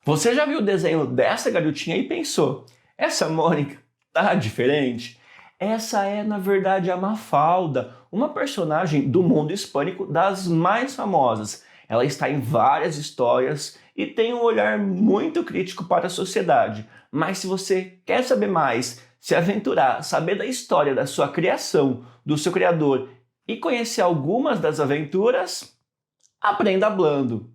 Você já viu o desenho dessa garotinha e pensou, essa Mônica tá diferente? Essa é, na verdade, a Mafalda, uma personagem do mundo hispânico das mais famosas. Ela está em várias histórias e tem um olhar muito crítico para a sociedade. Mas se você quer saber mais, se aventurar, saber da história da sua criação, do seu criador e conhecer algumas das aventuras, aprenda hablando.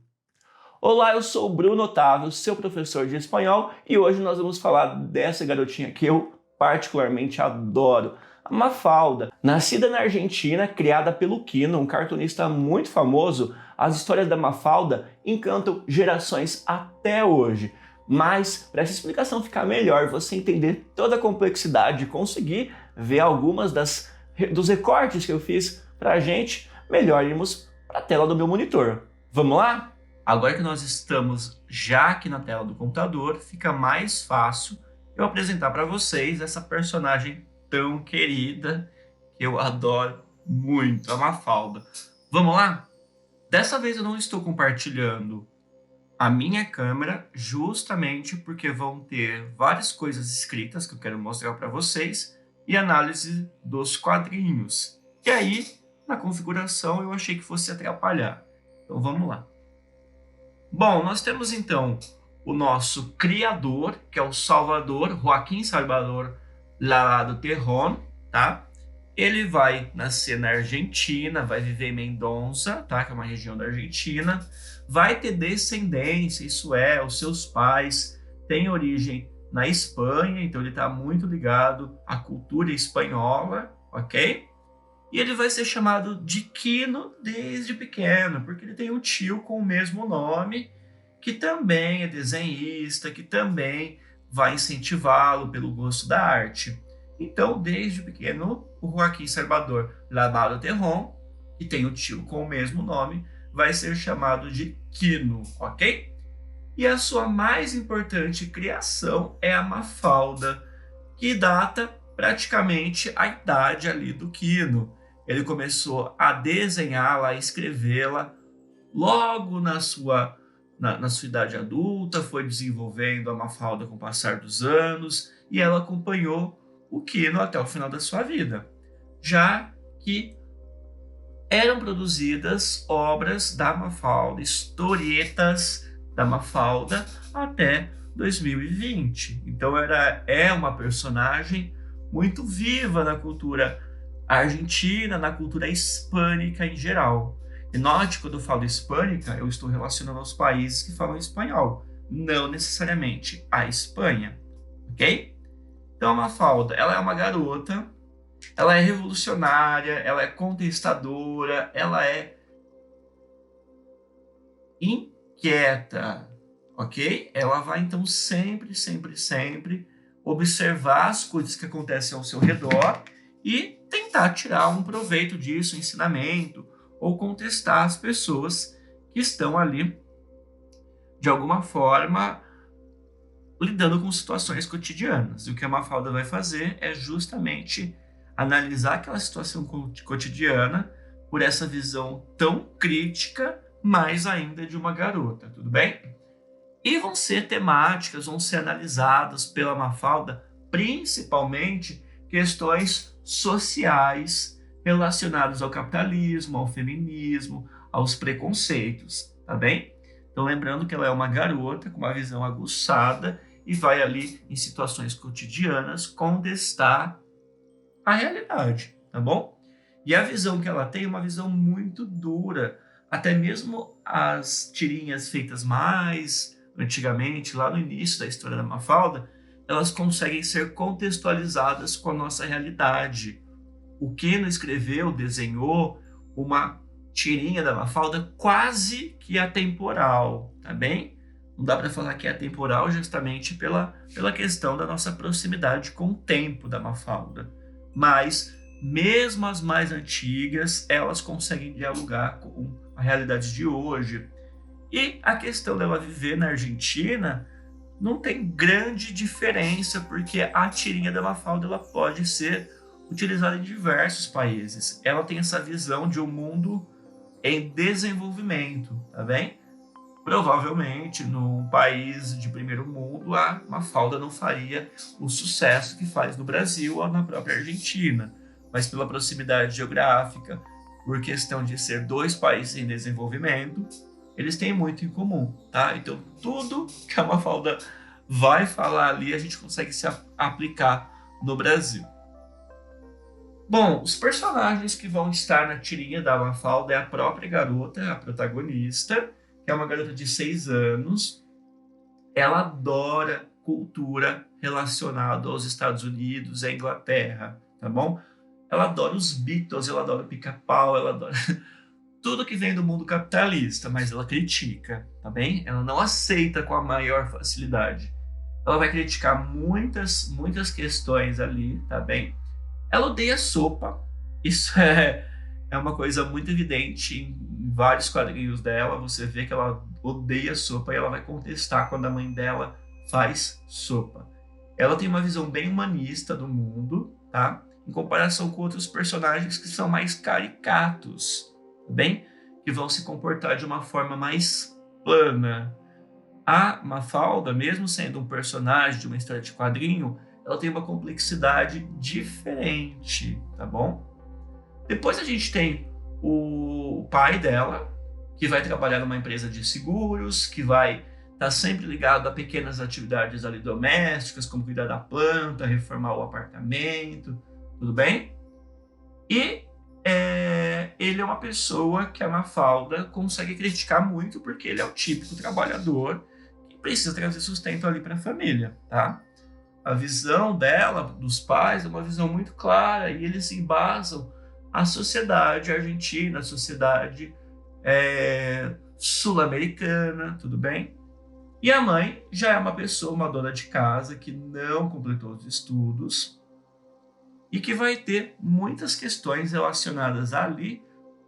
Olá, eu sou o Bruno Otávio, seu professor de espanhol, e hoje nós vamos falar dessa garotinha que eu particularmente adoro, a Mafalda. Nascida na Argentina, criada pelo Quino, um cartunista muito famoso, as histórias da Mafalda encantam gerações até hoje. Mas, para essa explicação ficar melhor, você entender toda a complexidade e conseguir ver algumas dos recortes que eu fiz para a gente, melhor irmos para a tela do meu monitor. Vamos lá? Agora que nós estamos já aqui na tela do computador, fica mais fácil eu apresentar para vocês essa personagem tão querida que eu adoro muito, a Mafalda. Vamos lá? Dessa vez eu não estou compartilhando a minha câmera, justamente porque vão ter várias coisas escritas que eu quero mostrar para vocês e análise dos quadrinhos. E aí, na configuração, eu achei que fosse atrapalhar. Então vamos lá. Bom, nós temos então o nosso criador, que é o Salvador, Joaquim Salvador Lavado Terrón, tá? Ele vai nascer na Argentina, vai viver em Mendoza, tá? Que é uma região da Argentina. Vai ter descendência, isso é, os seus pais têm origem na Espanha, então ele está muito ligado à cultura espanhola, ok? E ele vai ser chamado de Quino desde pequeno, porque ele tem um tio com o mesmo nome, que também é desenhista, que também vai incentivá-lo pelo gosto da arte. Então, desde pequeno, o Joaquim Salvador Lavado Terrón, que tem o tio com o mesmo nome, vai ser chamado de Quino, ok? E a sua mais importante criação é a Mafalda, que data praticamente a idade ali do Quino. Ele começou a desenhá-la, a escrevê-la logo na sua idade adulta, foi desenvolvendo a Mafalda com o passar dos anos e ela acompanhou o Quino até o final da sua vida, já que eram produzidas obras da Mafalda, historietas da Mafalda até 2020. Então é uma personagem muito viva na cultura argentina, na cultura hispânica em geral. E note, quando eu falo hispânica, eu estou relacionando aos países que falam espanhol, não necessariamente a Espanha, ok? Então a Mafalda, ela é uma garota, ela é revolucionária, ela é contestadora, ela é inquieta, ok? Ela vai então sempre observar as coisas que acontecem ao seu redor e tentar tirar um proveito disso, ensinamento, ou contestar as pessoas que estão ali, de alguma forma, lidando com situações cotidianas. E o que a Mafalda vai fazer é justamente analisar aquela situação cotidiana por essa visão tão crítica, mais ainda de uma garota, tudo bem? E vão ser temáticas, vão ser analisadas pela Mafalda, principalmente questões sociais relacionadas ao capitalismo, ao feminismo, aos preconceitos, tá bem? Então lembrando que ela é uma garota com uma visão aguçada e vai ali em situações cotidianas contestar a realidade, tá bom? E a visão que ela tem é uma visão muito dura, até mesmo as tirinhas feitas mais antigamente, lá no início da história da Mafalda, elas conseguem ser contextualizadas com a nossa realidade. O Quino escreveu, desenhou uma tirinha da Mafalda quase que atemporal, tá bem? Não dá para falar que é atemporal justamente pela questão da nossa proximidade com o tempo da Mafalda. Mas, mesmo as mais antigas, elas conseguem dialogar com a realidade de hoje. E a questão dela viver na Argentina não tem grande diferença, porque a tirinha da Mafalda ela pode ser utilizada em diversos países. Ela tem essa visão de um mundo em desenvolvimento, tá bem? Provavelmente, num país de primeiro mundo, a Mafalda não faria o sucesso que faz no Brasil ou na própria Argentina. Mas pela proximidade geográfica, por questão de ser dois países em desenvolvimento, eles têm muito em comum, tá? Então, tudo que a Mafalda vai falar ali, a gente consegue se aplicar no Brasil. Bom, os personagens que vão estar na tirinha da Mafalda é a própria garota, a protagonista, que é uma garota de 6 anos. Ela adora cultura relacionada aos Estados Unidos e à Inglaterra, tá bom? Ela adora os Beatles, ela adora o Pica-Pau, ela adora tudo que vem do mundo capitalista, mas ela critica, tá bem? Ela não aceita com a maior facilidade. Ela vai criticar muitas questões ali, tá bem? Ela odeia sopa. Isso é uma coisa muito evidente em vários quadrinhos dela. Você vê que ela odeia sopa e ela vai contestar quando a mãe dela faz sopa. Ela tem uma visão bem humanista do mundo, tá? Em comparação com outros personagens que são mais caricatos, tá bem? Que vão se comportar de uma forma mais plana. A Mafalda, mesmo sendo um personagem de uma história de quadrinho, ela tem uma complexidade diferente, tá bom? Depois a gente tem o pai dela, que vai trabalhar numa empresa de seguros, que vai estar sempre ligado a pequenas atividades ali domésticas, como cuidar da planta, reformar o apartamento, tudo bem? E ele é uma pessoa que a Mafalda consegue criticar muito, porque ele é o típico trabalhador que precisa trazer sustento ali para a família, tá? A visão dela, dos pais, é uma visão muito clara e eles se embasam a sociedade argentina, a sociedade sul-americana, tudo bem? E a mãe já é uma pessoa, uma dona de casa que não completou os estudos e que vai ter muitas questões relacionadas ali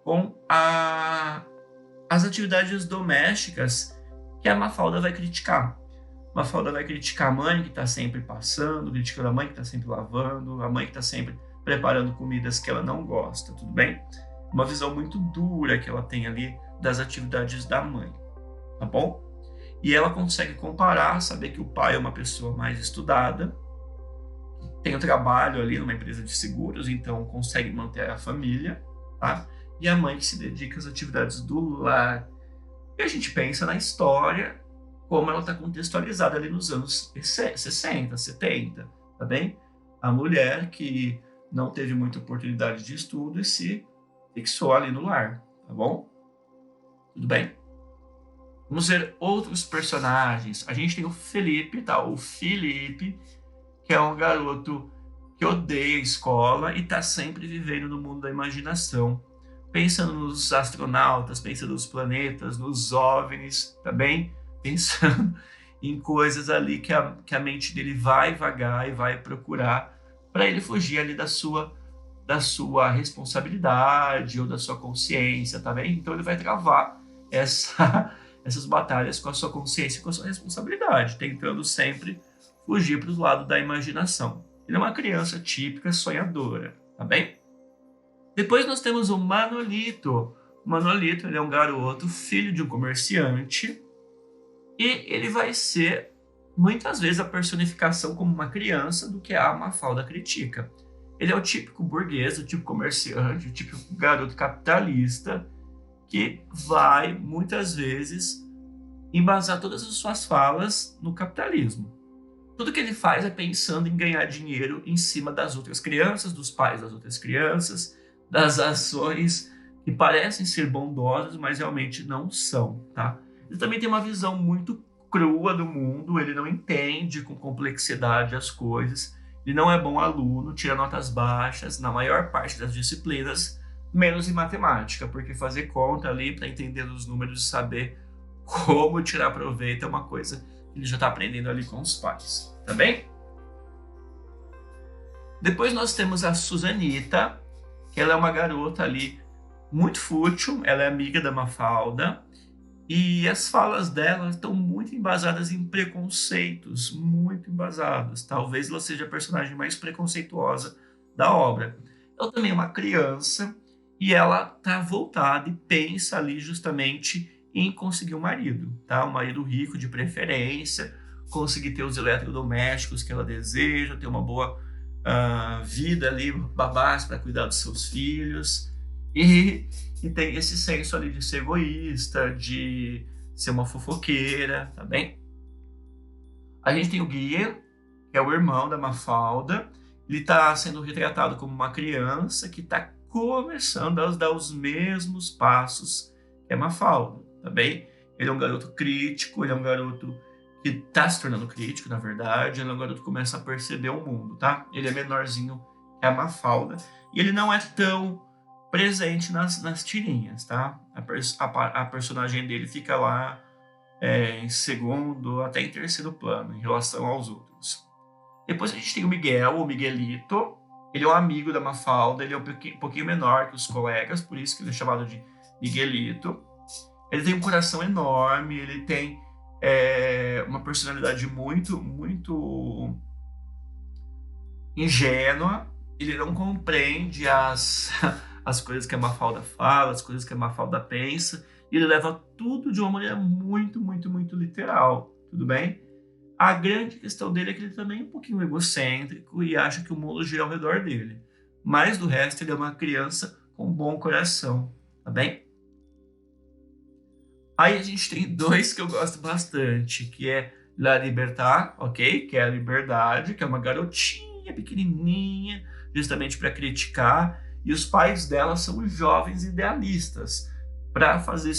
com as atividades domésticas que a Mafalda vai criticar. Mafalda vai criticar a mãe que está sempre passando, criticando a mãe que está sempre lavando, a mãe que está sempre preparando comidas que ela não gosta, tudo bem? Uma visão muito dura que ela tem ali das atividades da mãe, tá bom? E ela consegue comparar, saber que o pai é uma pessoa mais estudada, tem um trabalho ali numa empresa de seguros, então consegue manter a família, tá? E a mãe que se dedica às atividades do lar. E a gente pensa na história, como ela está contextualizada ali nos anos 60, 70, tá bem? A mulher que não teve muita oportunidade de estudo e se fixou ali no lar, tá bom? Tudo bem? Vamos ver outros personagens. A gente tem o Felipe, tá? O Felipe, que é um garoto que odeia a escola e está sempre vivendo no mundo da imaginação, pensando nos astronautas, pensando nos planetas, nos OVNIs, tá bem? Pensando em coisas ali que a mente dele vai vagar e vai procurar para ele fugir ali da sua responsabilidade ou da sua consciência, tá bem? Então ele vai travar essas batalhas com a sua consciência e com a sua responsabilidade, tentando sempre fugir para o lado da imaginação. Ele é uma criança típica, sonhadora, tá bem? Depois nós temos o Manolito. O Manolito, ele é um garoto, filho de um comerciante, e ele vai ser, muitas vezes, a personificação como uma criança do que a Mafalda critica. Ele é o típico burguês, o típico comerciante, o típico garoto capitalista, que vai, muitas vezes, embasar todas as suas falas no capitalismo. Tudo que ele faz é pensando em ganhar dinheiro em cima das outras crianças, dos pais das outras crianças, das ações que parecem ser bondosas, mas realmente não são, tá? Ele também tem uma visão muito crua do mundo, ele não entende com complexidade as coisas, ele não é bom aluno, tira notas baixas na maior parte das disciplinas, menos em matemática, porque fazer conta ali para entender os números e saber como tirar proveito é uma coisa que ele já está aprendendo ali com os pais, tá bem? Depois nós temos a Susanita, que ela é uma garota ali muito fútil, ela é amiga da Mafalda, e as falas dela estão muito embasadas em preconceitos, muito embasadas. Talvez ela seja a personagem mais preconceituosa da obra. Ela também é uma criança e ela está voltada e pensa ali justamente em conseguir um marido, tá? Um marido rico de preferência, conseguir ter os eletrodomésticos que ela deseja, ter uma boa vida ali, babás para cuidar dos seus filhos, e tem esse senso ali de ser egoísta, de ser uma fofoqueira, tá bem? A gente tem o Guia, que é o irmão da Mafalda. Ele está sendo retratado como uma criança que está começando a dar os mesmos passos que a Mafalda, tá bem? Ele é um garoto crítico, ele é um garoto que está se tornando crítico, na verdade. Ele é um garoto que começa a perceber o mundo, tá? Ele é menorzinho que a Mafalda. E ele não é tão presente nas tirinhas, tá? A personagem dele fica lá em segundo, até em terceiro plano, em relação aos outros. Depois a gente tem o Miguel, o Miguelito. Ele é um amigo da Mafalda, ele é um pouquinho menor que os colegas, por isso que ele é chamado de Miguelito. Ele tem um coração enorme, ele tem uma personalidade muito, muito ingênua. Ele não compreende as coisas que a Mafalda fala, as coisas que a Mafalda pensa. E ele leva tudo de uma maneira muito, muito, muito literal, tudo bem? A grande questão dele é que ele também é um pouquinho egocêntrico e acha que o mundo gira ao redor dele. Mas do resto, ele é uma criança com bom coração, tá bem? Aí a gente tem dois que eu gosto bastante, que é La Libertad, ok? Que é a liberdade, que é uma garotinha pequenininha, justamente para criticar. E os pais dela são jovens idealistas para fazer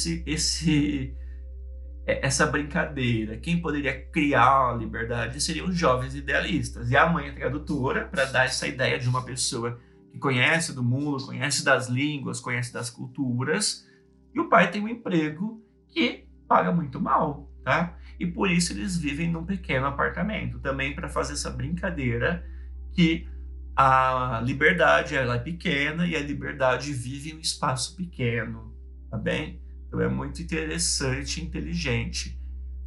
essa brincadeira. Quem poderia criar a liberdade seriam os jovens idealistas. E a mãe é tradutora para dar essa ideia de uma pessoa que conhece do mundo, conhece das línguas, conhece das culturas. E o pai tem um emprego que paga muito mal, tá? E por isso eles vivem num pequeno apartamento, também para fazer essa brincadeira que a liberdade ela é pequena e a liberdade vive em um espaço pequeno, tá bem? Então é muito interessante e inteligente.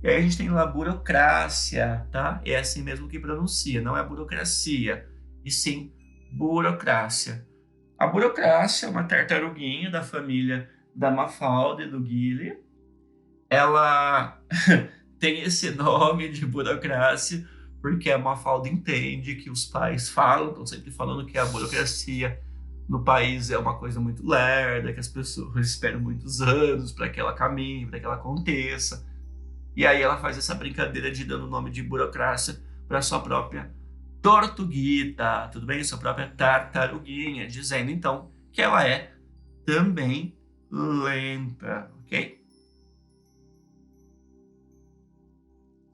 E aí a gente tem a burocracia, tá? É assim mesmo que pronuncia, não é burocracia, e sim burocrácia. A burocrácia é uma tartaruguinha da família da Mafalda e do Guile. Ela tem esse nome de burocracia porque a Mafalda entende que os pais falam, estão sempre falando que a burocracia no país é uma coisa muito lerda, que as pessoas esperam muitos anos para que ela caminhe, para que ela aconteça. E aí ela faz essa brincadeira de dando o nome de burocracia para sua própria tortuguita, tudo bem? Sua própria tartaruguinha, dizendo então que ela é também lenta, ok?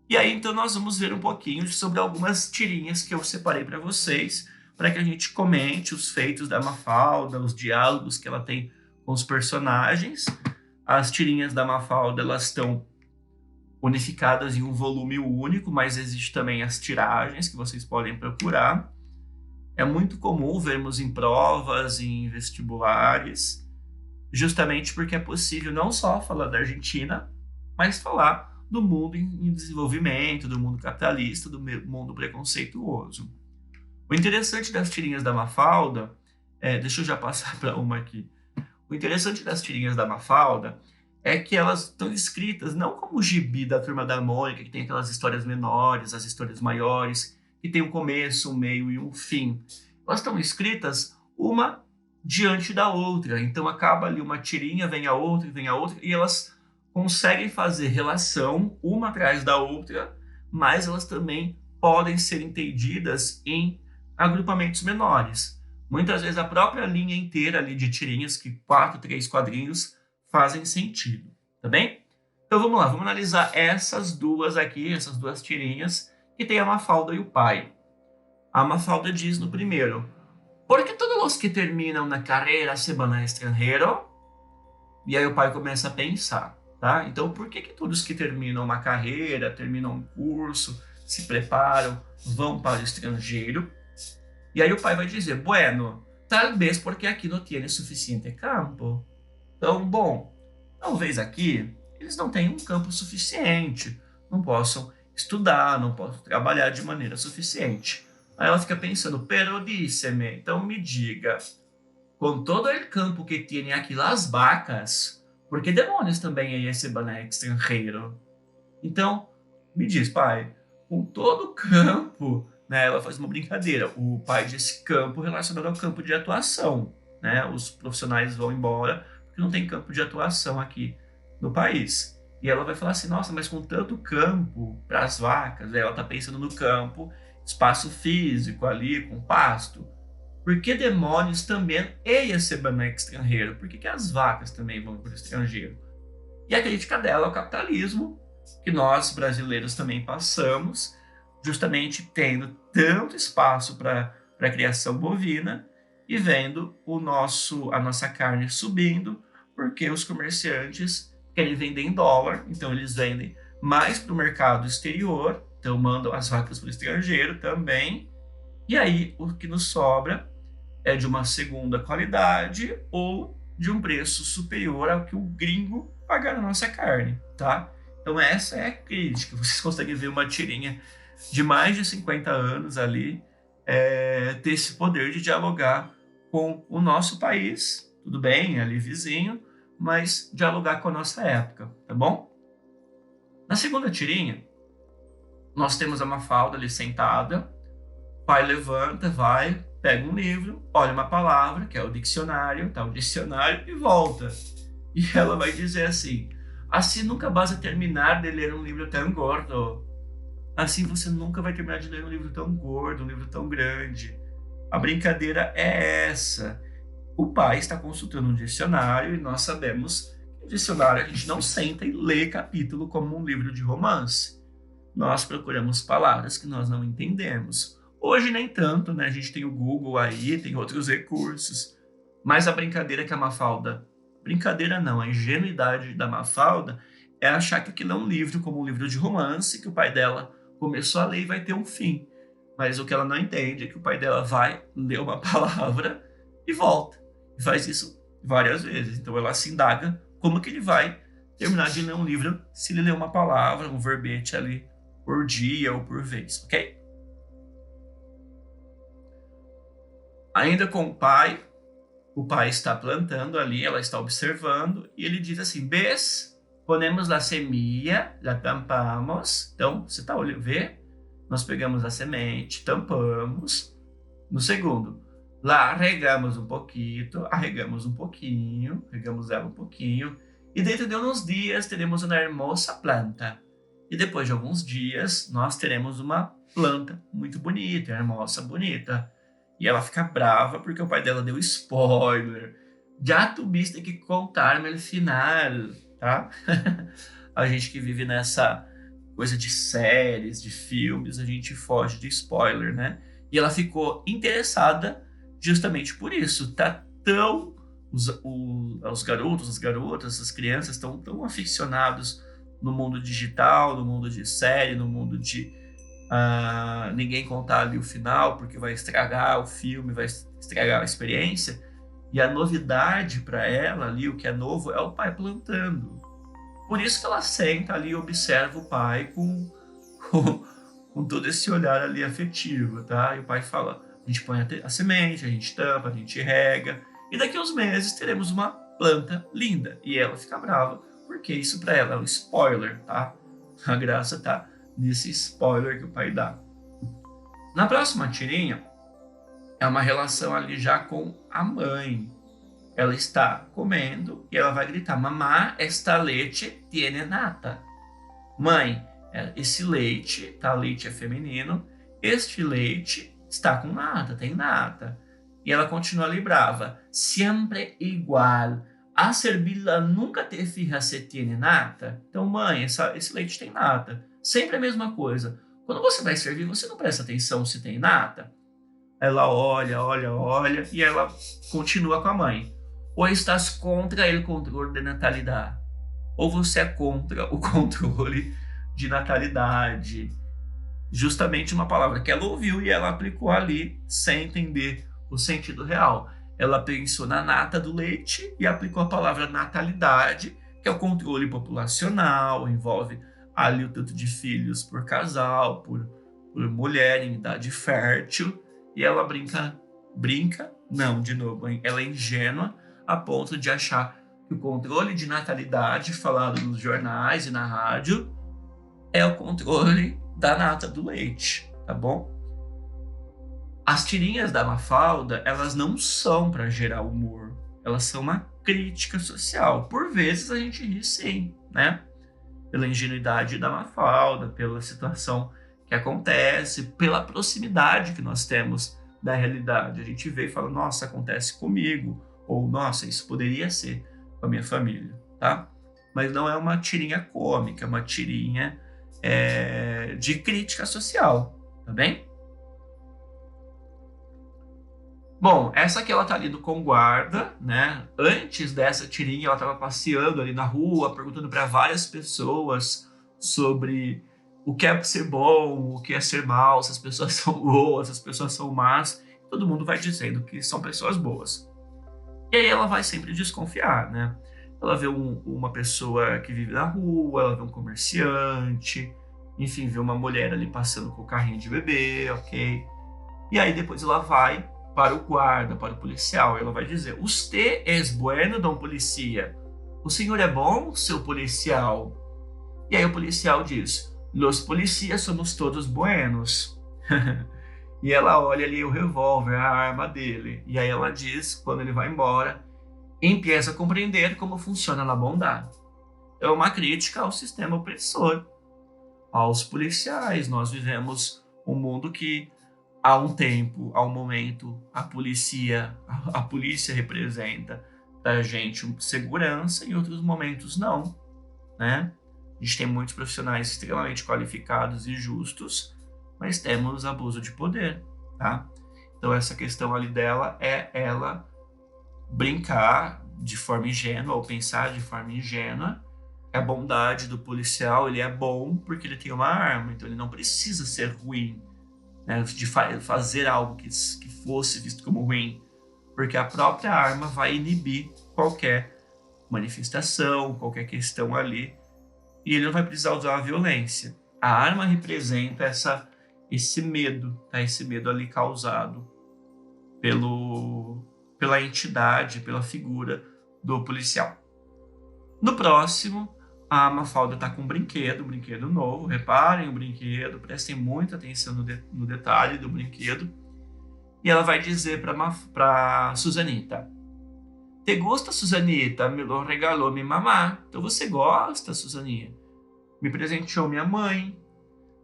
E aí então nós vamos ver um pouquinho sobre algumas tirinhas que eu separei para vocês, para que a gente comente os feitos da Mafalda, os diálogos que ela tem com os personagens. As tirinhas da Mafalda, elas estão unificadas em um volume único, mas existe também as tiragens que vocês podem procurar. É muito comum vermos em provas, em vestibulares, justamente porque é possível não só falar da Argentina, mas falar do mundo em desenvolvimento, do mundo capitalista, do mundo preconceituoso. O interessante das tirinhas da Mafalda, deixa eu já passar para uma aqui. O interessante das tirinhas da Mafalda é que elas estão escritas não como o gibi da Turma da Mônica, que tem aquelas histórias menores, as histórias maiores, que tem um começo, um meio e um fim. Elas estão escritas uma diante da outra. Então acaba ali uma tirinha, vem a outra, e elas conseguem fazer relação uma atrás da outra, mas elas também podem ser entendidas em agrupamentos menores. Muitas vezes a própria linha inteira ali de tirinhas, que 4, 3 quadrinhos, fazem sentido, tá bem? Então vamos lá, vamos analisar essas duas aqui, essas duas tirinhas, que tem a Mafalda e o pai. A Mafalda diz no primeiro: "Por que todos os que terminam na carreira se vão ao estrangeiro?" E aí o pai começa a pensar, tá? Então por que todos que terminam uma carreira, terminam um curso, se preparam, vão para o estrangeiro? E aí o pai vai dizer: "Bueno, talvez porque aqui não tem suficiente campo." Então, bom, talvez aqui eles não tenham um campo suficiente, não possam estudar, não possam trabalhar de maneira suficiente. Aí ela fica pensando: "Pero díceme, então me diga, com todo o campo que tem aqui las vacas, Por que demônios também é esse boneco estrangeiro? Então, me diz, pai, com todo o campo, né, ela faz uma brincadeira. O pai desse campo relacionado ao campo de atuação, né? Os profissionais vão embora porque não tem campo de atuação aqui no país. E ela vai falar assim, nossa, mas com tanto campo para as vacas, ela está pensando no campo, espaço físico ali, com pasto. Por que demônios também ia ser boneco estrangeiro? Por que as vacas também vão para o estrangeiro? E a crítica dela ao capitalismo, que nós brasileiros também passamos, justamente tendo tanto espaço para a criação bovina e vendo a nossa carne subindo, porque os comerciantes querem vender em dólar, então eles vendem mais para o mercado exterior, então mandam as vacas para o estrangeiro também, e aí o que nos sobra é de uma segunda qualidade ou de um preço superior ao que o gringo pagar na nossa carne, tá? Então essa é a crítica. Vocês conseguem ver uma tirinha de mais de 50 anos ali ter esse poder de dialogar com o nosso país, tudo bem, ali vizinho, mas dialogar com a nossa época, tá bom? Na segunda tirinha, nós temos a Mafalda ali sentada, o pai levanta, vai, pega um livro, olha uma palavra, que é o dicionário, tá? O dicionário, e volta. E ela vai dizer assim, assim nunca vas a terminar de ler um livro tão gordo. Assim você nunca vai terminar de ler um livro tão gordo, um livro tão grande. A brincadeira é essa. O pai está consultando um dicionário e nós sabemos que o dicionário a gente não senta e lê capítulo como um livro de romance. Nós procuramos palavras que nós não entendemos. Hoje nem tanto, né? A gente tem o Google aí, tem outros recursos. Mas a brincadeira que a Mafalda... Brincadeira não, a ingenuidade da Mafalda é achar que aquilo é um livro como um livro de romance, que o pai dela começou a ler e vai ter um fim. Mas o que ela não entende é que o pai dela vai ler uma palavra e volta. E faz isso várias vezes. Então ela se indaga como que ele vai terminar de ler um livro se ele ler uma palavra, um verbete ali por dia ou por vez, ok? Ainda com o pai está plantando ali, ela está observando, e ele diz assim, ves, ponemos a semilla, la tampamos, então, você está olhando, vê? Nós pegamos a semente, tampamos. No segundo, lá regamos um pouquinho, regamos ela um pouquinho, e dentro de uns dias teremos uma hermosa planta. E depois de alguns dias, nós teremos uma planta muito bonita, hermosa, bonita. E ela fica brava porque o pai dela deu spoiler. Já tuviste que contar-me o final, tá? A gente que vive nessa coisa de séries, de filmes, a gente foge de spoiler, né? E ela ficou interessada justamente por isso. Tá tão... Os garotos, as garotas, as crianças estão tão aficionados no mundo digital, no mundo de série, no mundo de ninguém contar ali o final, porque vai estragar o filme, vai estragar a experiência. E a novidade para ela ali, o que é novo, é o pai plantando. Por isso que ela senta ali e observa o pai com todo esse olhar ali afetivo, tá? E o pai fala, a gente põe a semente, a gente tampa, a gente rega, e daqui a uns meses teremos uma planta linda. E ela fica brava, porque isso para ela é um spoiler, tá? A graça tá nesse spoiler que o pai dá. Na próxima tirinha, é uma relação ali já com a mãe. Ela está comendo e ela vai gritar, mamá, esta leite tiene nata. Mãe, esse leite, tá? Leite é feminino, este leite está com nata, tem nata. E ela continua ali brava, sempre igual. A servila nunca te fijas se tiene nata? Então, mãe, esse leite tem nata. Sempre a mesma coisa. Quando você vai servir, você não presta atenção se tem nata? Ela olha, e ela continua com a mãe. Ou estás contra o controle de natalidade? Ou você é contra o controle de natalidade? Justamente uma palavra que ela ouviu e ela aplicou ali sem entender o sentido real. Ela pensou na nata do leite e aplicou a palavra natalidade, que é o controle populacional, envolve ali o tanto de filhos por casal, por mulher em idade fértil, e ela brinca, não, de novo, ela é ingênua a ponto de achar que o controle de natalidade falado nos jornais e na rádio é o controle da nata do leite, tá bom? As tirinhas da Mafalda, elas não são para gerar humor, elas são uma crítica social. Por vezes a gente ri sim, né? Pela ingenuidade da Mafalda, pela situação que acontece, pela proximidade que nós temos da realidade. A gente vê e fala, nossa, acontece comigo, ou nossa, isso poderia ser com a minha família, tá? Mas não é uma tirinha cômica, é uma tirinha de crítica social, tá bem? Bom, essa aqui ela tá ali com guarda, né? Antes dessa tirinha ela tava passeando ali na rua, perguntando para várias pessoas sobre o que é ser bom, o que é ser mal, se as pessoas são boas, se as pessoas são más. Todo mundo vai dizendo que são pessoas boas. E aí ela vai sempre desconfiar, né? Ela vê uma pessoa que vive na rua, ela vê um comerciante, enfim, vê uma mulher ali passando com o carrinho de bebê, ok? E aí depois ela vai para o guarda, para o policial, e ela vai dizer, "Usted es bueno, don policía? O senhor é bom, seu policial?" E aí o policial diz, "Los policías somos todos buenos." E ela olha ali o revólver, a arma dele. E aí ela diz, quando ele vai embora, empieza a compreender como funciona a bondade. É uma crítica ao sistema opressor, aos policiais. Nós vivemos um mundo que, há um tempo, há um momento, a polícia representa da gente segurança, em outros momentos não, né? A gente tem muitos profissionais extremamente qualificados e justos, mas temos abuso de poder, tá? Então essa questão ali dela é ela brincar de forma ingênua ou pensar de forma ingênua. A bondade do policial, ele é bom porque ele tem uma arma, então ele não precisa ser ruim, né, de fazer algo que fosse visto como ruim, porque a própria arma vai inibir qualquer manifestação, qualquer questão ali, e ele não vai precisar usar a violência. A arma representa esse medo, tá? Esse medo ali causado pela entidade, pela figura do policial. No próximo, a Mafalda está com um brinquedo novo. Reparem o brinquedo, prestem muita atenção no detalhe do brinquedo. E ela vai dizer para Susanita, "Te gusta, Susanita? Me lo regalou minha mamá." Então você gosta, Susaninha? Me presenteou minha mãe.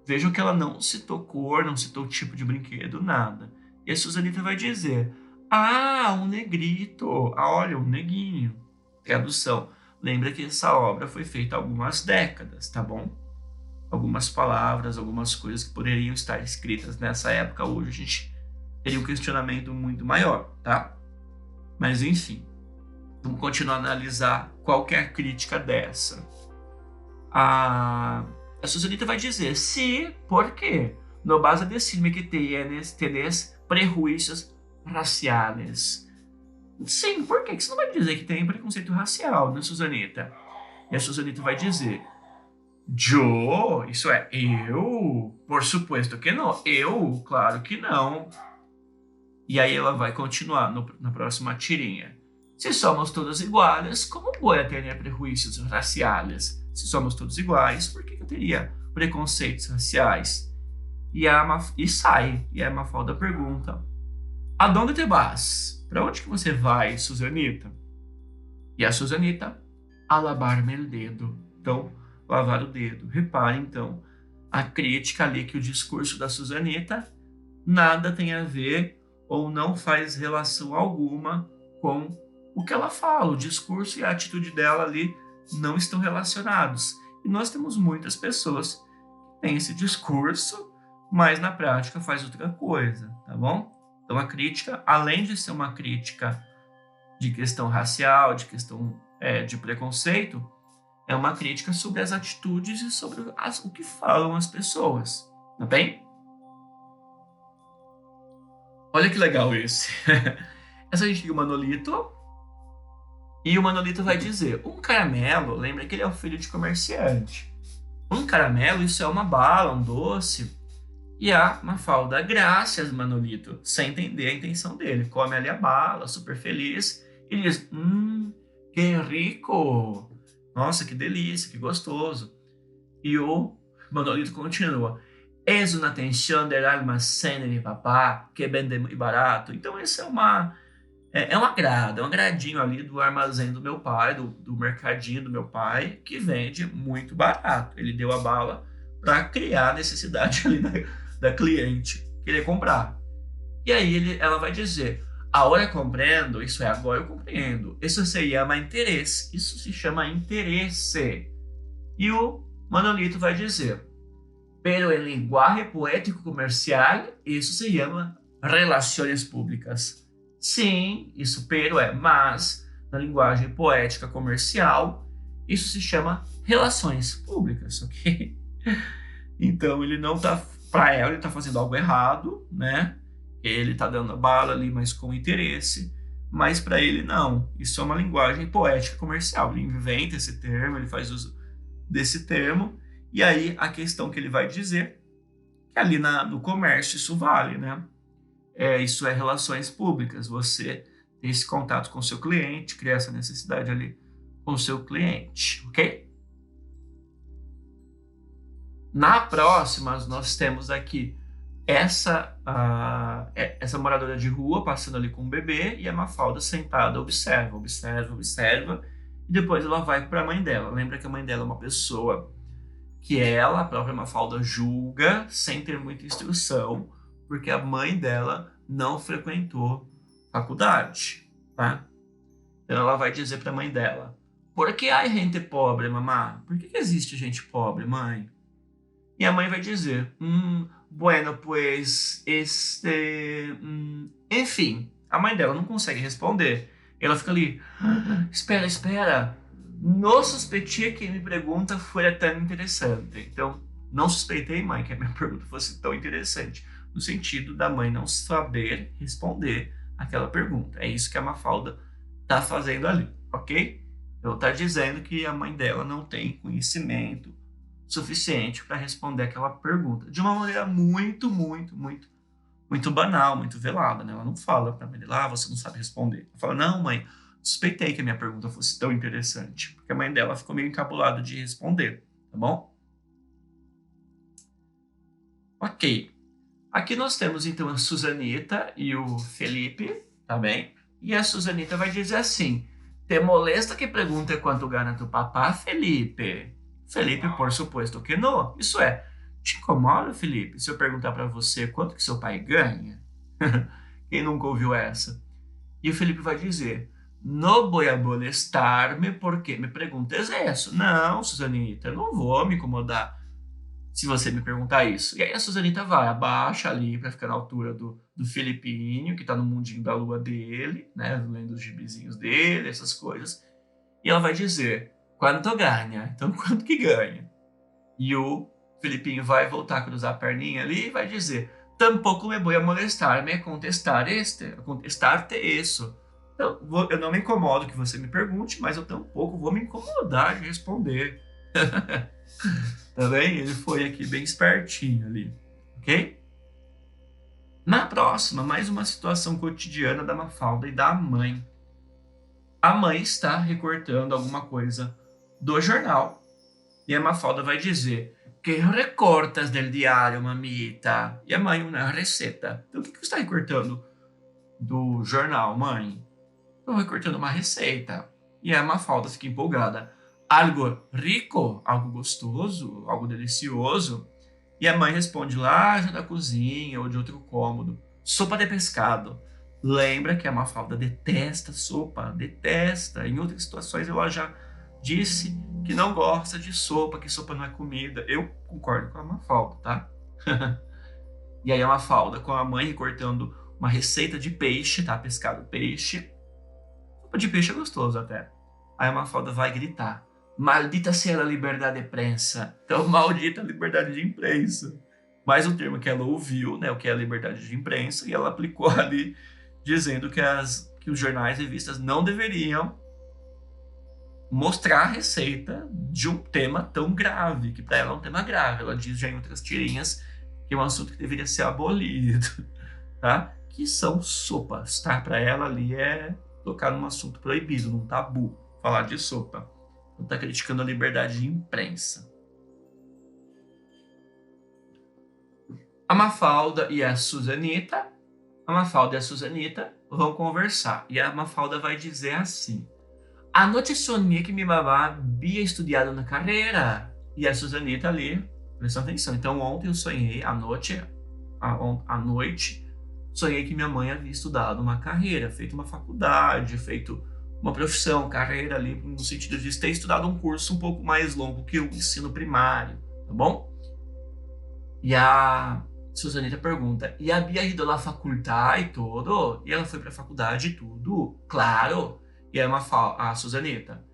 Vejam que ela não citou cor, não citou tipo de brinquedo, nada. E a Susanita vai dizer, "Ah, um negrito. Ah, olha, um neguinho." Tradução. Lembra que essa obra foi feita há algumas décadas, tá bom? Algumas palavras, algumas coisas que poderiam estar escritas nessa época, hoje a gente teria um questionamento muito maior, tá? Mas enfim, vamos continuar a analisar qualquer crítica dessa. A Susanita vai dizer, "Sí, ¿por qué? No vas a decirme que tenés prejuízos raciales." Sim, por quê? Que você não vai dizer que tem preconceito racial, né, Susanita? E a Susanita vai dizer, "Yo? Isso é, eu? Por supuesto que não. Eu? Claro que não." E aí ela vai continuar na próxima tirinha. "Se somos todos iguais, como vou ter prejuízos raciais? Se somos todos iguais, por que eu teria preconceitos raciais?" E sai. E a Mafalda pergunta, "Aonde te vas? Para onde que você vai, Susanita?" E a Susanita, "A lavar-me o dedo." Então, lavar o dedo. Repare, então, a crítica ali que o discurso da Susanita nada tem a ver ou não faz relação alguma com o que ela fala. O discurso e a atitude dela ali não estão relacionados. E nós temos muitas pessoas que têm esse discurso, mas na prática faz outra coisa, tá bom? Então a crítica, além de ser uma crítica de questão racial, de questão de preconceito, é uma crítica sobre as atitudes e sobre o que falam as pessoas, tá bem? Olha que legal esse. Essa a gente tem o Manolito, e o Manolito vai dizer, "Um caramelo", lembra que ele é o filho de comerciante. "Um caramelo, isso é uma bala, um doce." E a Mafalda, "Graças, Manolito", sem entender a intenção dele. Come ali a bala, super feliz, e diz, Que rico! Nossa, que delícia, que gostoso. E o Manolito continua. És uma atenção del almacén de mi papá, que vende muito barato. Então, esse é um agrado, é um agradinho ali do armazém do meu pai, do mercadinho do meu pai, que vende muito barato. Ele deu a bala para criar a necessidade ali da cliente querer comprar. E aí ela vai dizer, agora compreendo, isso é, agora eu compreendo. Isso se chama interesse. Isso se chama interesse. E o Manolito vai dizer, pero em linguagem poético comercial, isso se chama relações públicas. Sim, isso pero é, mas na linguagem poética comercial, isso se chama relações públicas, ok? Então ele não tá, para ela, ele tá fazendo algo errado, né? Ele tá dando a bala ali, mas com interesse, mas para ele não. Isso é uma linguagem poética comercial. Ele inventa esse termo, ele faz uso desse termo, e aí a questão que ele vai dizer que ali no comércio isso vale, né? Isso é relações públicas, você tem esse contato com o seu cliente, cria essa necessidade ali com o seu cliente, ok? Na próxima, nós temos aqui essa moradora de rua passando ali com um bebê e a Mafalda sentada, observa, e depois ela vai para a mãe dela. Lembra que a mãe dela é uma pessoa que ela, a própria Mafalda, julga sem ter muita instrução, porque a mãe dela não frequentou faculdade, tá? Então ela vai dizer para a mãe dela, por que há gente pobre, mamá? Por que existe gente pobre, mãe? E a mãe vai dizer, bueno, pues, enfim, a mãe dela não consegue responder. Ela fica ali, espera, não suspeitei que minha pergunta fosse tão interessante. Então, não suspeitei, mãe, que a minha pergunta fosse tão interessante, no sentido da mãe não saber responder aquela pergunta. É isso que a Mafalda está fazendo ali, ok? Então, está dizendo que a mãe dela não tem conhecimento suficiente para responder aquela pergunta de uma maneira muito banal, muito velada, né? Ela não fala para a mãe dela, você não sabe responder. Ela fala, não, mãe, suspeitei que a minha pergunta fosse tão interessante, porque a mãe dela ficou meio encabulada de responder, tá bom? Ok. Aqui nós temos então a Susanita e o Felipe, tá bem? E a Susanita vai dizer assim, te molesta que pergunte quanto ganha tu papá, Felipe? Felipe, por suposto que não. Isso é, te incomoda, Felipe, se eu perguntar para você quanto que seu pai ganha? Quem nunca ouviu essa? E o Felipe vai dizer, não vou molestar-me porque me perguntas isso. Não, Susanita, eu não vou me incomodar se você me perguntar isso. E aí a Susanita vai, abaixa ali para ficar na altura do Felipinho, que tá no mundinho da lua dele, né, lendo os gibizinhos dele, essas coisas. E ela vai dizer, quanto ganha? Então, quanto que ganha? E o Felipinho vai voltar a cruzar a perninha ali e vai dizer, tampouco me vou molestar-me a contestar-te isso. Então, eu não me incomodo que você me pergunte, mas eu tampouco vou me incomodar de responder. Tá bem? Ele foi aqui bem espertinho ali, ok? Na próxima, mais uma situação cotidiana da Mafalda e da mãe. A mãe está recortando alguma coisa do jornal. E a Mafalda vai dizer, que recortas del diário, mamita? E a mãe, uma receita. Então, o que você está recortando do jornal, mãe? Estou recortando uma receita. E a Mafalda fica empolgada. Algo rico? Algo gostoso? Algo delicioso? E a mãe responde lá já da cozinha ou de outro cômodo. Sopa de pescado. Lembra que a Mafalda detesta sopa, detesta. Em outras situações ela já disse que não gosta de sopa, que sopa não é comida. Eu concordo com a Mafalda, tá? E aí a Mafalda com a mãe recortando uma receita de peixe, tá? Pescado, peixe. Sopa de peixe é gostoso até. Aí a Mafalda vai gritar. Maldita seja a liberdade de prensa. Então, maldita liberdade de imprensa. Mais um termo que ela ouviu, né? O que é a liberdade de imprensa, e ela aplicou ali, dizendo que os jornais e revistas não deveriam mostrar a receita de um tema tão grave, que para ela é um tema grave. Ela diz já em outras tirinhas que é um assunto que deveria ser abolido, tá? Que são sopas, tá? Para ela ali é tocar num assunto proibido, num tabu, falar de sopa. Não tá criticando a liberdade de imprensa. A Mafalda e a Susanita vão conversar. E a Mafalda vai dizer assim: anoite sonhei que minha mamá havia estudado na carreira. E a Susanita ali, presta atenção. Então ontem eu sonhei, à noite, sonhei que minha mãe havia estudado uma carreira, feito uma faculdade, feito uma profissão, carreira ali, no sentido de ter estudado um curso um pouco mais longo que o ensino primário, tá bom? E a Susanita pergunta: e havia ido à faculdade e tudo? E ela foi pra faculdade e tudo? Claro! E aí a Susanita: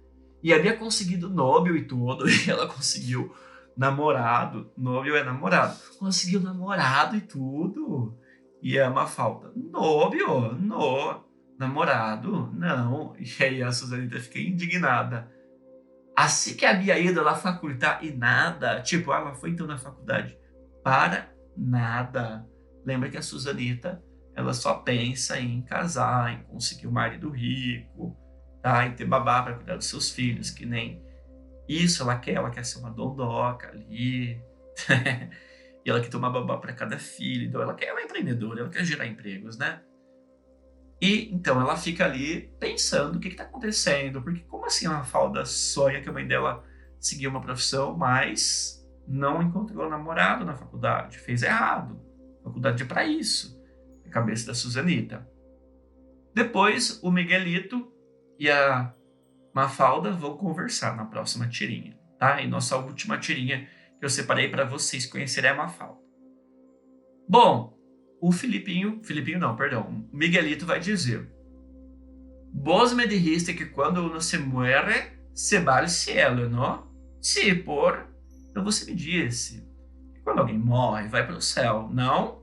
e havia conseguido Nobel e tudo? E ela conseguiu namorado. Nobel é namorado. Conseguiu namorado e tudo? E a Mafalda: Nobel? No. Namorado? Não. E aí a Susanita fica indignada. Assim que havia ido à faculdade e nada. Tipo, ela foi então na faculdade para nada. Lembra que a Susanita, ela só pensa em casar, em conseguir um marido rico, tá? Em ter babá para cuidar dos seus filhos, que nem isso ela quer ser uma dondoca ali. E ela quer ter uma babá para cada filho. Então ela é empreendedora, ela quer gerar empregos, né? E então ela fica ali pensando o que está acontecendo, porque como assim a Mafalda sonha que a mãe dela seguiu uma profissão, mas não encontrou namorado na faculdade, fez errado. A faculdade é para isso. A cabeça da Susanita. Depois o Miguelito e a Mafalda vão conversar na próxima tirinha, tá? E nossa última tirinha que eu separei para vocês conhecerem a Mafalda. Bom, o o Miguelito vai dizer: vos me dijiste que quando uno se muere, se va al cielo, não? Sim, por... Então você me disse que quando alguém morre, vai para o céu, não?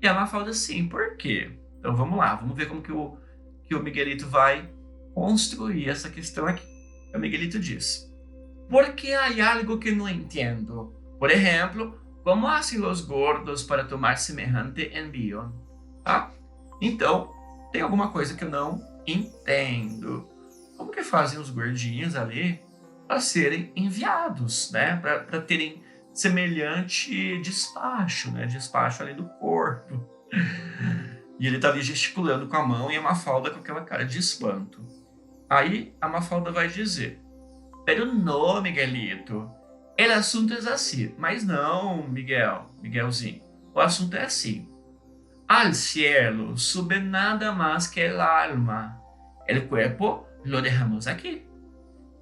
E a Mafalda, sim, por quê? Então vamos lá, vamos ver como que o Miguelito vai construir essa questão aqui. O Miguelito diz: porque há algo que não entendo. Por exemplo, como hacen os gordos para tomar semejante envio? Tá? Então, tem alguma coisa que eu não entendo. Como que fazem os gordinhos ali para serem enviados, né? Para terem semelhante despacho, né? Despacho ali do corpo. E ele tá ali gesticulando com a mão e a Mafalda com aquela cara de espanto. Aí a Mafalda vai dizer: pero no, Miguelito. El assunto é assim. Mas não, Miguelzinho. O assunto é assim. Al cielo sube nada más que el alma. El cuerpo lo dejamos aqui.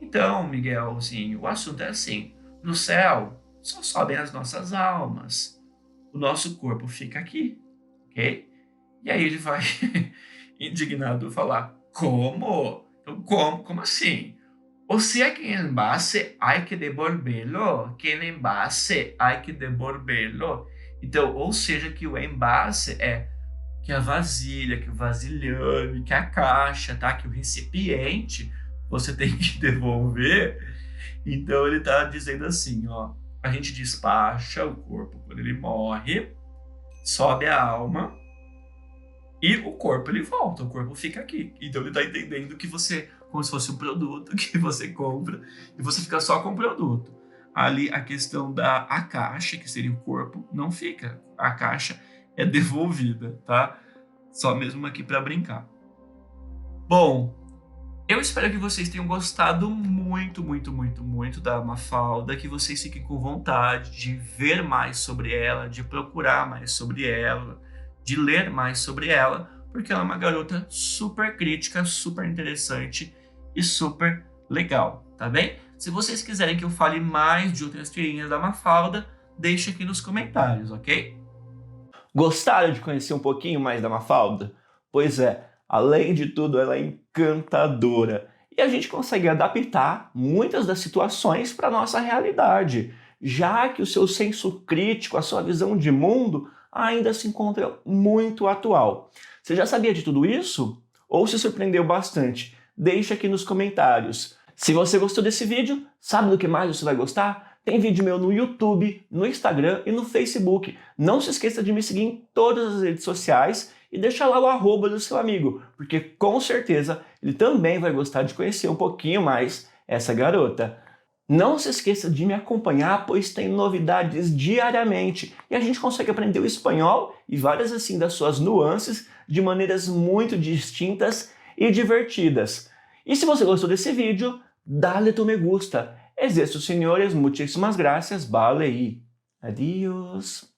Então, Miguelzinho, o assunto é assim. No céu só sobem as nossas almas. O nosso corpo fica aqui, ok? E aí ele vai, indignado, falar: como? Como assim? O sea que en envase hay que devolverlo, que en envase hay que devolverlo. Então, ou seja, que o envase é que a vasilha, que o vasilhame, que a caixa, tá? Que o recipiente você tem que devolver. Então ele tá dizendo assim, ó: a gente despacha o corpo quando ele morre, sobe a alma e o corpo ele volta, o corpo fica aqui. Então ele tá entendendo que você, como se fosse um produto que você compra e você fica só com o produto. Ali a questão a caixa, que seria o corpo, não fica. A caixa é devolvida, tá? Só mesmo aqui para brincar. Bom, eu espero que vocês tenham gostado muito, muito, muito, muito da Mafalda, que vocês fiquem com vontade de ver mais sobre ela, de procurar mais sobre ela, de ler mais sobre ela, porque ela é uma garota super crítica, super interessante e super legal, tá bem? Se vocês quiserem que eu fale mais de outras tirinhas da Mafalda, deixe aqui nos comentários, ok? Gostaram de conhecer um pouquinho mais da Mafalda? Pois é, além de tudo, ela é encantadora. E a gente consegue adaptar muitas das situações para a nossa realidade, já que o seu senso crítico, a sua visão de mundo, ainda se encontra muito atual. Você já sabia de tudo isso? Ou se surpreendeu bastante? Deixa aqui nos comentários. Se você gostou desse vídeo, sabe do que mais você vai gostar? Tem vídeo meu no YouTube, no Instagram e no Facebook. Não se esqueça de me seguir em todas as redes sociais e deixa lá o arroba do seu amigo, porque com certeza ele também vai gostar de conhecer um pouquinho mais essa garota. Não se esqueça de me acompanhar, pois tem novidades diariamente e a gente consegue aprender o espanhol e várias assim das suas nuances de maneiras muito distintas e divertidas. E se você gostou desse vídeo, dale tu me gusta. Es eso, senhores, muchísimas gracias, vale, e adiós.